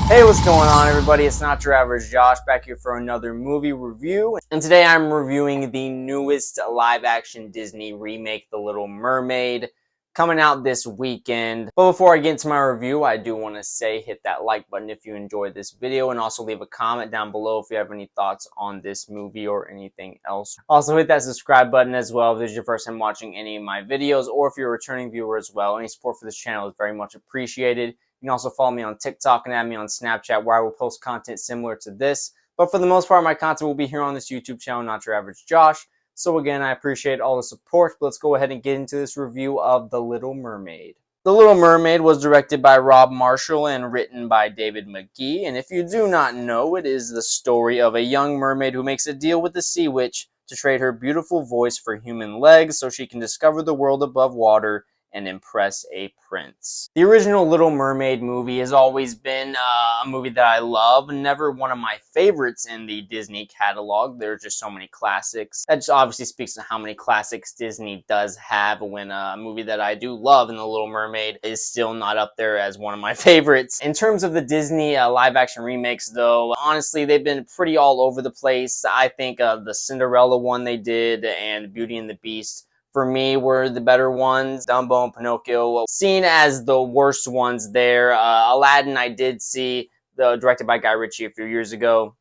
Hey, what's going on, everybody? It's Not Your Average Josh back here for another movie review. And today I'm reviewing the newest live-action Disney remake, The Little Mermaid, coming out this weekend. But before I get into my review, I do want to say hit that like button if you enjoyed this video, and also leave a comment down below if you have any thoughts on this movie or anything else. Also hit that subscribe button as well if this is your first time watching any of my videos, or if you're a returning viewer as well. Any support for this channel is very much appreciated. You can also follow me on TikTok and add me on Snapchat, where I will post content similar to this. But for the most part, my content will be here on this YouTube channel, Not Your Average Josh. So again, I appreciate all the support. Let's go ahead and get into this review of The Little Mermaid. The Little Mermaid was directed by Rob Marshall and written by David McGee. And if you do not know, it is the story of a young mermaid who makes a deal with the sea witch to trade her beautiful voice for human legs so she can discover the world above water and impress a prince. The original Little Mermaid movie has always been a movie that I love, never one of my favorites in the Disney catalog. There are just so many classics. That just obviously speaks to how many classics Disney does have, when a movie that I do love in The Little Mermaid is still not up there as one of my favorites. In terms of the Disney live-action remakes, though, honestly, they've been pretty all over the place. I think the Cinderella one they did and Beauty and the Beast, for me, were the better ones. Dumbo and Pinocchio seen as the worst ones there. Aladdin I did see, directed by Guy Ritchie a few years ago.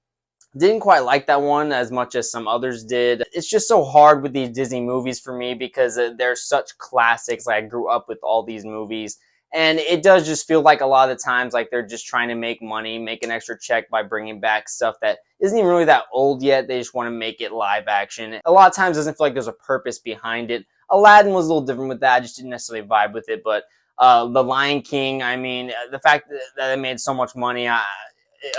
Didn't quite like that one as much as some others did. It's just so hard with these Disney movies for me because they're such classics. Like, I grew up with all these movies. And it does just feel like a lot of the times like they're just trying to make money, make an extra check by bringing back stuff that isn't even really that old yet. They just want to make it live action. A lot of times it doesn't feel like there's a purpose behind it. Aladdin was a little different with that. I just didn't necessarily vibe with it. But The Lion King, I mean, the fact that it made so much money,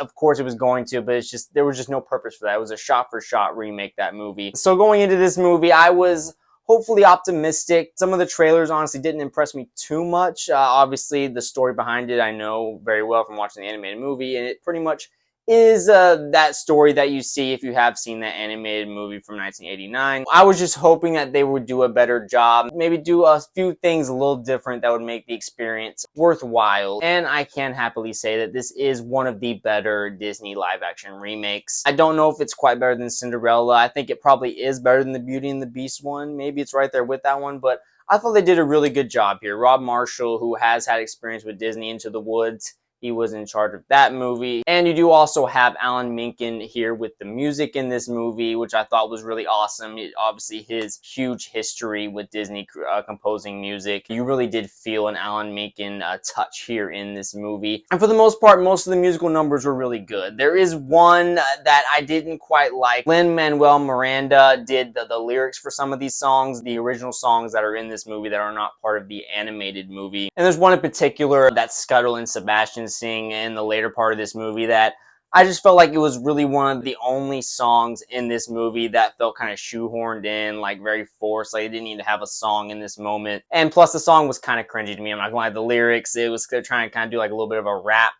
of course it was going to, but it's just, there was just no purpose for that. It was a shot-for-shot remake, that movie. So going into this movie, I was hopefully optimistic. Some of the trailers honestly didn't impress me too much. Obviously, the story behind it I know very well from watching the animated movie, and it pretty much is that story that you see if you have seen that animated movie from 1989. I was just hoping that they would do a better job, maybe do a few things a little different that would make the experience worthwhile. And I can happily say that this is one of the better Disney live-action remakes. I don't know if it's quite better than Cinderella. I think it probably is better than the Beauty and the Beast one. Maybe it's right there with that one, but I thought they did a really good job here. Rob Marshall, who has had experience with Disney Into the Woods, he was in charge of that movie. And you do also have Alan Menken here with the music in this movie, which I thought was really awesome. Obviously, his huge history with Disney composing music. You really did feel an Alan Menken touch here in this movie. And for the most part, most of the musical numbers were really good. There is one that I didn't quite like. Lin-Manuel Miranda did the lyrics for some of these songs, the original songs that are in this movie that are not part of the animated movie. And there's one in particular that Scuttle and Sebastian sing in the later part of this movie that I just felt like it was really one of the only songs in this movie that felt kind of shoehorned in, like very forced. Like, they didn't need to have a song in this moment. And plus, the song was kind of cringy to me. I'm not gonna lie, the lyrics, it was trying to kind of do like a little bit of a rap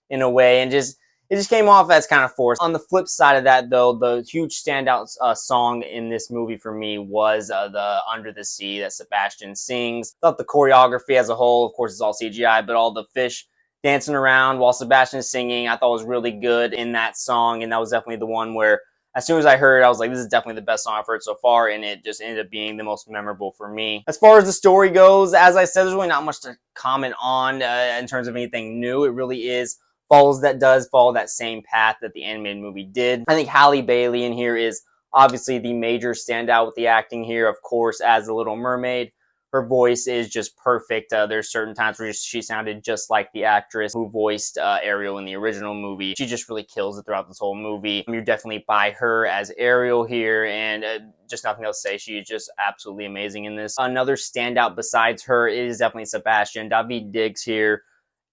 in a way, and it just came off as kind of forced. On the flip side of that, though, the huge standout song in this movie for me was the Under the Sea that Sebastian sings. I thought the choreography as a whole, of course, is all CGI, but all the fish dancing around while Sebastian is singing, I thought was really good in that song. And that was definitely the one where, as soon as I heard it, I was like, this is definitely the best song I've heard so far, and it just ended up being the most memorable for me. As far as the story goes, as I said, there's really not much to comment on in terms of anything new. It really does follow that same path that the animated movie did. I think Halle Bailey in here is obviously the major standout with the acting here, of course, as the Little Mermaid. Her voice is just perfect. There's certain times where she sounded just like the actress who voiced Ariel in the original movie. She just really kills it throughout this whole movie. You're definitely by her as Ariel here, and just nothing else to say. She is just absolutely amazing in this. Another standout besides her is definitely Sebastian. Daveed Diggs here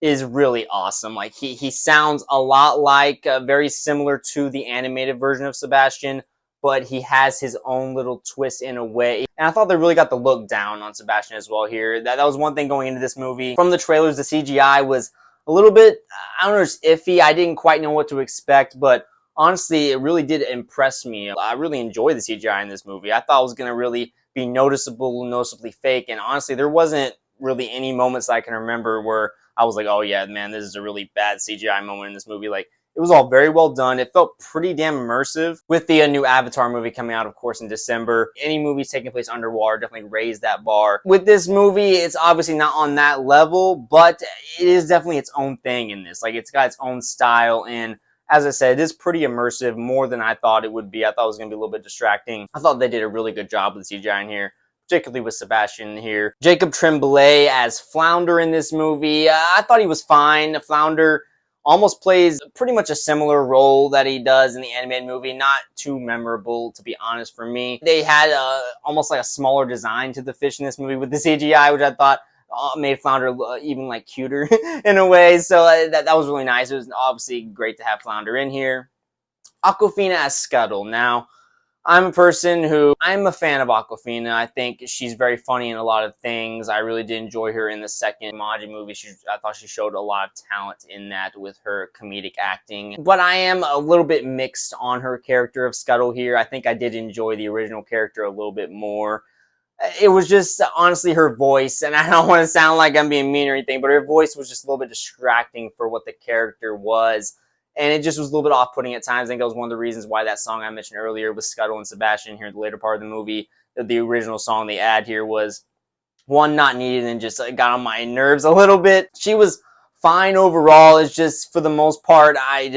is really awesome. Like, he sounds a lot like, very similar to the animated version of Sebastian, but he has his own little twist in a way. And I thought they really got the look down on Sebastian as well here. That was one thing going into this movie. From the trailers, the CGI was a little bit, I don't know, just iffy. I didn't quite know what to expect, but honestly, it really did impress me. I really enjoyed the CGI in this movie. I thought it was going to really be noticeably fake, and honestly, there wasn't really any moments I can remember where I was like, oh yeah, man, this is a really bad CGI moment in this movie. Like, it was all very well done. It felt pretty damn immersive. With the new Avatar movie coming out, of course, in December, any movies taking place underwater definitely raised that bar. With this movie, it's obviously not on that level, but it is definitely its own thing in this. Like, it's got its own style, and as I said, it is pretty immersive, more than I thought it would be. I thought it was going to be a little bit distracting. I thought they did a really good job with the CGI in here, particularly with Sebastian here. Jacob Tremblay as Flounder in this movie. I thought he was fine. Flounder almost plays pretty much a similar role that he does in the animated movie. Not too memorable, to be honest, for me. They had almost like a smaller design to the fish in this movie with the CGI, which I thought made Flounder even like cuter in a way. So that was really nice. It was obviously great to have Flounder in here. Awkwafina as Scuttle. Now, I'm a person who, I'm a fan of Awkwafina. I think she's very funny in a lot of things. I really did enjoy her in the second Jumanji movie. I thought she showed a lot of talent in that with her comedic acting. But I am a little bit mixed on her character of Scuttle here. I think I did enjoy the original character a little bit more. It was just, honestly, her voice, and I don't want to sound like I'm being mean or anything, but her voice was just a little bit distracting for what the character was. And it just was a little bit off-putting at times. I think that was one of the reasons why that song I mentioned earlier with Scuttle and Sebastian here in the later part of the movie, the original song they add here was, one, not needed and just got on my nerves a little bit. She was fine overall. It's just, for the most part, I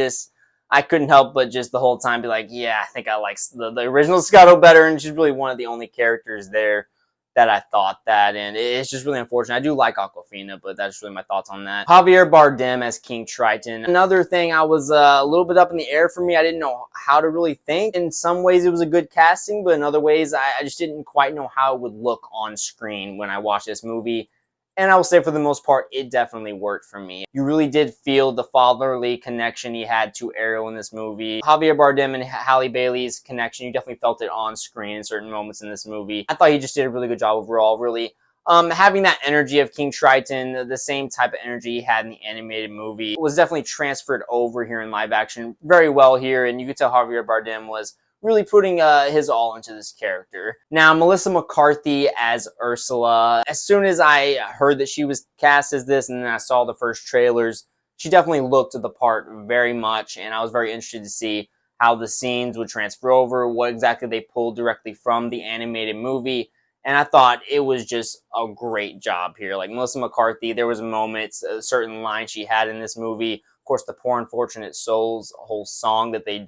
couldn't help but just the whole time be like, yeah, I think I like the original Scuttle better, and she's really one of the only characters there that I thought that, and it's just really unfortunate. I do like Awkwafina, but that's really my thoughts on that. Javier Bardem as King Triton. Another thing I was a little bit up in the air for me. I didn't know how to really think. In some ways, it was a good casting, but in other ways, I just didn't quite know how it would look on screen when I watched this movie. And I will say, for the most part, it definitely worked for me. You really did feel the fatherly connection he had to Ariel in this movie. Javier Bardem and Halle Bailey's connection, you definitely felt it on screen in certain moments in this movie. I thought he just did a really good job overall, really. Having that energy of King Triton, the same type of energy he had in the animated movie, was definitely transferred over here in live action very well here, and you could tell Javier Bardem was really putting his all into this character. Now, Melissa McCarthy as Ursula. As soon as I heard that she was cast as this, and then I saw the first trailers, she definitely looked the part very much, and I was very interested to see how the scenes would transfer over, what exactly they pulled directly from the animated movie, and I thought it was just a great job here. Like, Melissa McCarthy, there was moments, a certain line she had in this movie, of course, the Poor Unfortunate Souls whole song that they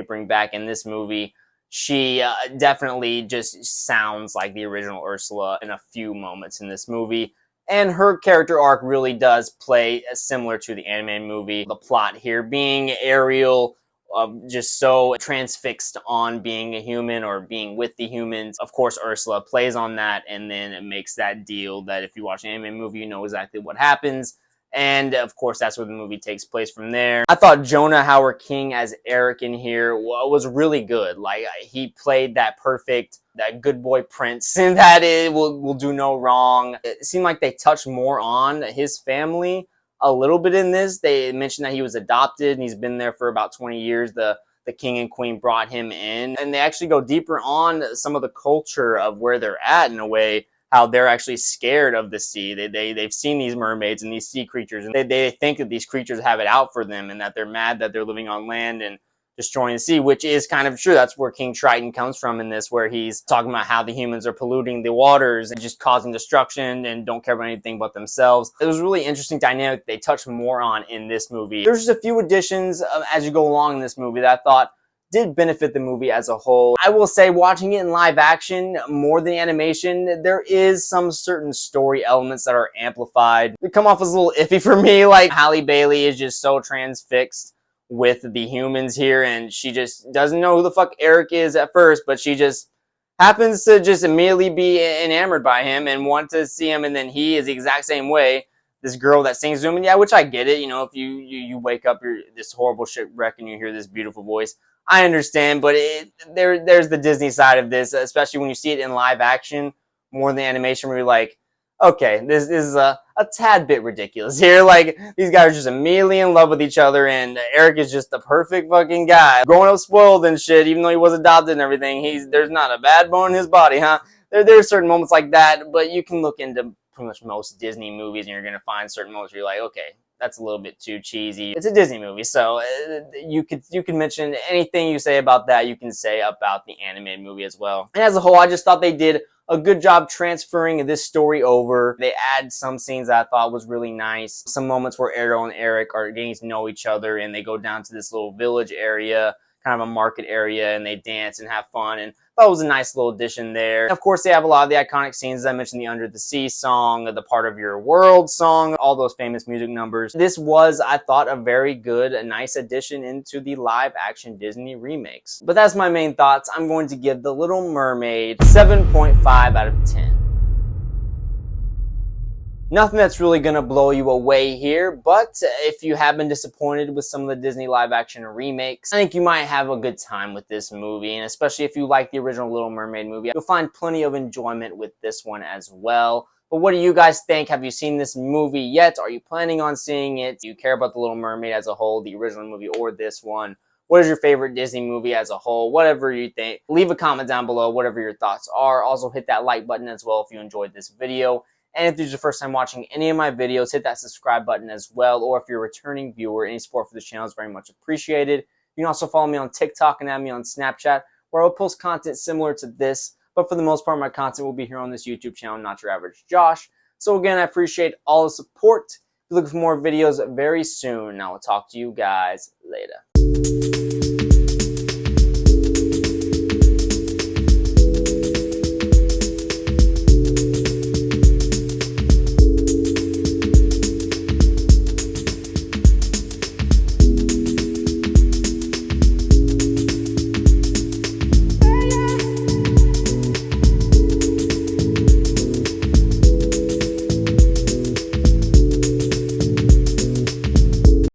bring back in this movie. She definitely just sounds like the original Ursula in a few moments in this movie. And her character arc really does play similar to the animated movie. The plot here being Ariel just so transfixed on being a human or being with the humans. Of course, Ursula plays on that, and then it makes that deal that if you watch an animated movie, you know exactly what happens. And, of course, that's where the movie takes place from there. I thought Jonah Hauer-King as Eric in here was really good. Like, he played that good boy prince, and that it will do no wrong. It seemed like they touched more on his family a little bit in this. They mentioned that he was adopted, and he's been there for about 20 years. The king and queen brought him in, and they actually go deeper on some of the culture of where they're at in a way, how they're actually scared of the sea. They've seen these mermaids and these sea creatures, and they think that these creatures have it out for them, and that they're mad that they're living on land and destroying the sea, which is kind of true. That's where King Triton comes from in this, where he's talking about how the humans are polluting the waters and just causing destruction and don't care about anything but themselves. It was a really interesting dynamic they touched more on in this movie. There's just a few additions as you go along in this movie that I thought did benefit the movie as a whole. I will say, watching it in live action more than animation, there is some certain story elements that are amplified. They come off as a little iffy for me. Like, Halle Bailey is just so transfixed with the humans here, and she just doesn't know who the fuck Eric is at first, but she just happens to just immediately be enamored by him and want to see him, and then he is the exact same way. This girl that sings to him, and yeah, which I get it. You know, if you wake up, you're this horrible shipwreck, and you hear this beautiful voice, I understand, but there's the Disney side of this, especially when you see it in live action more than animation, where you're like, okay, this is a tad bit ridiculous here. Like, these guys are just immediately in love with each other, and Eric is just the perfect fucking guy. Growing up spoiled and shit, even though he was adopted and everything, there's not a bad bone in his body, huh? There are certain moments like that, but you can look into pretty much most Disney movies, and you're going to find certain moments where you're like, okay, that's a little bit too cheesy. It's a Disney movie, so you can mention anything you say about that, you can say about the animated movie as well. And as a whole, I just thought they did a good job transferring this story over. They add some scenes that I thought was really nice. Some moments where Ariel and Eric are getting to know each other, and they go down to this little village area, kind of a market area, and they dance and have fun, and that was a nice little addition there. Of course, they have a lot of the iconic scenes. As I mentioned, the Under the Sea song, the Part of Your World song, all those famous music numbers. This was, I thought, a very good, a nice addition into the live-action Disney remakes. But that's my main thoughts. I'm going to give The Little Mermaid 7.5 out of 10. Nothing that's really going to blow you away here, but if you have been disappointed with some of the Disney live-action remakes, I think you might have a good time with this movie, and especially if you like the original Little Mermaid movie, you'll find plenty of enjoyment with this one as well. But what do you guys think? Have you seen this movie yet? Are you planning on seeing it? Do you care about The Little Mermaid as a whole, the original movie, or this one? What is your favorite Disney movie as a whole? Whatever you think. Leave a comment down below, whatever your thoughts are. Also, hit that like button as well if you enjoyed this video. And if this is your first time watching any of my videos, hit that subscribe button as well. Or if you're a returning viewer, any support for the channel is very much appreciated. You can also follow me on TikTok and add me on Snapchat, where I'll post content similar to this. But for the most part, my content will be here on this YouTube channel, Not Your Average Josh. So again, I appreciate all the support. Be looking for more videos very soon. I will talk to you guys later.